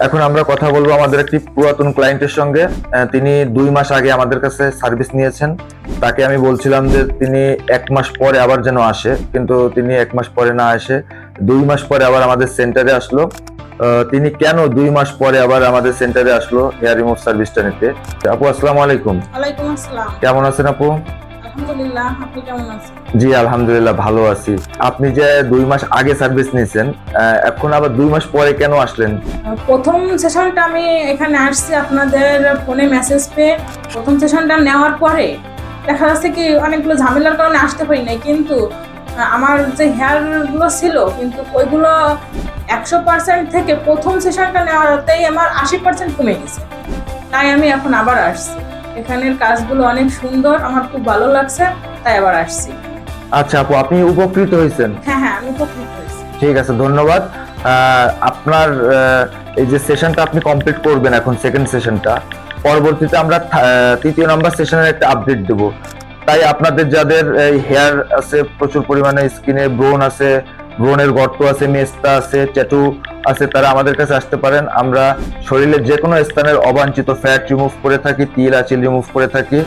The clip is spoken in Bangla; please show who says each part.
Speaker 1: এখন আমরা কথা বলবো আমাদের একটি পুরাতন ক্লায়েন্টের সঙ্গে। তিনি 2 মাস আগে আমাদের কাছে সার্ভিস নিয়েছেন। তাকে আমি বলছিলাম যে তিনি 1 মাস পরে আবার যেন আসে, কিন্তু তিনি 1 মাস পরে না এসে 2 মাস পরে আবার আমাদের সেন্টারে আসলো। তিনি কেন 2 মাস পরে আবার আমাদের সেন্টারে আসলো হেয়ার রিমুভ সার্ভিসটা নিতে? আপু আসসালামু আলাইকুম।
Speaker 2: ওয়ালাইকুম আসসালাম।
Speaker 1: কেমন আছেন আপু?
Speaker 2: আলহামদুলিল্লাহ, আপনি কেমন আছেন?
Speaker 1: জি আলহামদুলিল্লাহ ভালো আছি। আপনি যে 2 মাস আগে সার্ভিস নিয়েছেন, এখন আবার 2 মাস পরে কেন আসলেন?
Speaker 2: প্রথম সেশনটা আমি এখানে আসছি আপনাদের ফোনে মেসেজ পেয়ে। প্রথম সেশনটা নেওয়ার পরে দেখা যাচ্ছে কি অনেকগুলো ঝামেলার কারণে আসতে পারি নাই, কিন্তু আমার যে হেয়ারগুলো ছিল কিন্তু ওইগুলো 100% থেকে প্রথম সেশনটা নেওয়াতেই আমার 80% কমে গেছে। তাই আমি এখন আবার আসছি। এখানের কাজগুলো অনেক সুন্দর, আমার খুব ভালো লাগছে, তাই আবার আসছি।
Speaker 1: আচ্ছা আপু, আপনি উপকৃত হয়েছেন?
Speaker 2: হ্যাঁ, আমি উপকৃত হয়েছি।
Speaker 1: ঠিক আছে, ধন্যবাদ। আপনার এই যে সেশনটা আপনি কমপ্লিট করবেন এখন, সেকেন্ড সেশনটা, পরবর্তীতে আমরা তৃতীয় নাম্বার সেশনের একটা আপডেট দেব। তাই আপনাদের যাদের হেয়ার আছে প্রচুর পরিমাণে, স্কিনে ব্রোন আছে, ব্রোনের গর্ত আছে, মেস্তা আছে, ট্যাটু আছে, তারা আমাদের কাছে আসতে পারেন। আমরা শরীরের যে কোনো স্থানের অবাঞ্ছিত ফ্যাট রিমুভ করে থাকি, তিল আঁচিল রিমুভ করে থাকি।